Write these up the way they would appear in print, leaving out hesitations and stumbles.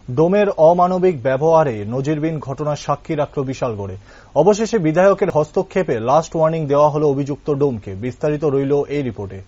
ডোমের অমানবিক ব্যবহারে নজিরবিহীন ঘটনার সাক্ষী রাখল বিশালগড়ে। অবশেষে বিধায়কের হস্তক্ষেপে লাস্ট ওয়ার্নিং দেওয়া হল অভিযুক্ত ডোমকে। বিস্তারিত রইল এই রিপোর্টে।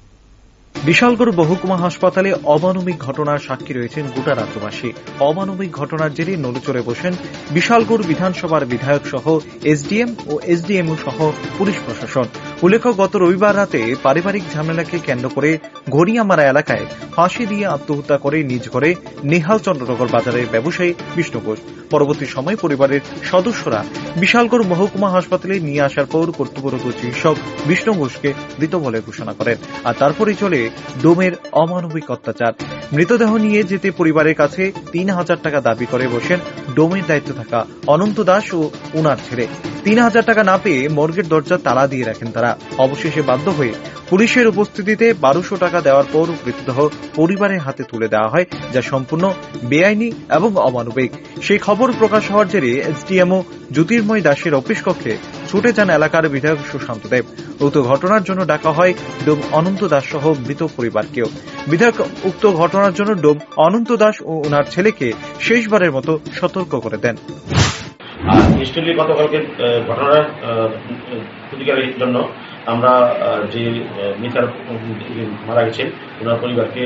বিশালগড় মহকুমা হাসপাতালে অমানবিক ঘটনার সাক্ষী রয়েছেন গোটা রাজ্যবাসী। অমানবিক ঘটনার জেরে নড়েচড়ে বসেন বিশালগড় বিধানসভার বিধায়ক সহ এসডিএম ও এসডিএমও সহ পুলিশ প্রশাসন। উল্লেখ্য, গত রবিবার রাতে পারিবারিক ঝামেলাকে কেন্দ্র করে ঘড়িয়ামারা এলাকায় ফাঁসি দিয়ে আত্মহত্যা করে নিজ ঘরে নেহাল চন্দ্রনগর বাজারের ব্যবসায়ী বিষ্ণু ঘোষ। পরবর্তী সময় পরিবারের সদস্যরা বিশালগড় মহকুমা হাসপাতালে নিয়ে আসার পর কর্তব্যরত চিকিৎসক বিষ্ণু ঘোষকে মৃত বলে ঘোষণা করেন। আর তারপরে চলে ডোমের অমানবিক অত্যাচার। মৃতদেহ নিয়ে যেতে পরিবারের কাছে ৩,০০০ টাকা দাবি করে বসেন ডোমের দায়িত্বে থাকা অনন্ত দাস ও উনার ছেলে। ৩,০০০ টাকা না পেয়ে মর্গের দরজা তালা দিয়ে রাখেন তারা। অবশেষে বাধ্য হয়ে পুলিশের উপস্থিতিতে ১২০০ টাকা দেওয়ার পর মৃতদেহ পরিবারের হাতে তুলে দেওয়া হয়, যা সম্পূর্ণ বেআইনি এবং অমানবিক। সেই খবর প্রকাশ হওয়ার জেরে এসডিএমও জ্যোতির্ময় দাসের অফিস কক্ষে ছুটে যান এলাকার বিধায়ক সুশান্ত দেব। উক্ত ঘটনার জন্য ডাকা হয় ডোম অনন্ত দাস সহ মৃত পরিবারকেও। বিধায়ক উক্ত ঘটনার জন্য ডোম অনন্ত দাস ও ওনার ছেলেকে শেষবারের মতো সতর্ক করে দেন। নিশ্চয়ই গতকালকে ঘটনার প্রতিকারের জন্য আমরা যে মিতার মারা গেছেন ওনার পরিবারকে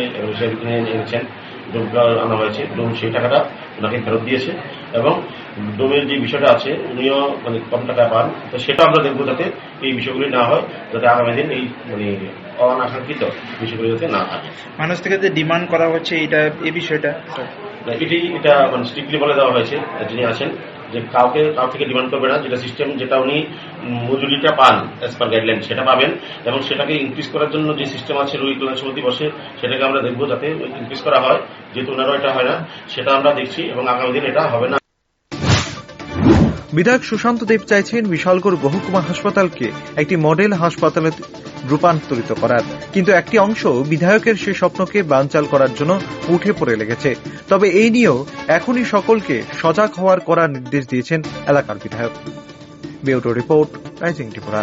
এনেছেন, ডোমকে আনা হয়েছে। ডোম সেই টাকাটা ওনাকে ফেরত দিয়েছে এবং ডোমের যে বিষয়টা আছে উনিও কম টাকা পান, তো সেটা আমরা দেখবো যাতে এই বিষয়গুলি না হয়, যাতে আগামী দিন এই অনাকাঙ্ক্ষিত বিষয়গুলি যাতে না থাকে। মানুষ থেকে যে ডিমান্ড করা হচ্ছে এই বিষয়টা এটা স্ট্রিক্টলি বলে দেওয়া হয়েছে যিনি আছেন যে কাউ থেকে ডিমান্ড করবে না। যেটা সিস্টেম, যেটা উনি মজুরিটা পান অ্যাজ পার গাইডলাইন সেটা পাবেন এবং সেটাকে ইনক্রিজ করার জন্য যে সিস্টেম আছে রুই কল্যাণ সমিতি বসে, সেটাকে আমরা দেখবো যাতে ইনক্রিজ করা হয়। যেহেতু ওনারও এটা হয় না, সেটা আমরা দেখছি এবং আগামী দিন এটা হবে না। বিধায়ক সুশান্ত দেব চাইছেন বিশালগড় মহকুমা হাসপাতালকে একটি মডেল হাসপাতালে রূপান্তরিত করার, কিন্তু একটি অংশ বিধায়কের সে স্বপ্নকে বানচাল করার জন্য উঠে পড়ে লেগেছে। তবে এই নিয়েও এখনই সকলকে সজাগ হওয়ার করার নির্দেশ দিয়েছেন এলাকার বিধায়ক। Bureau report, rising Tripura.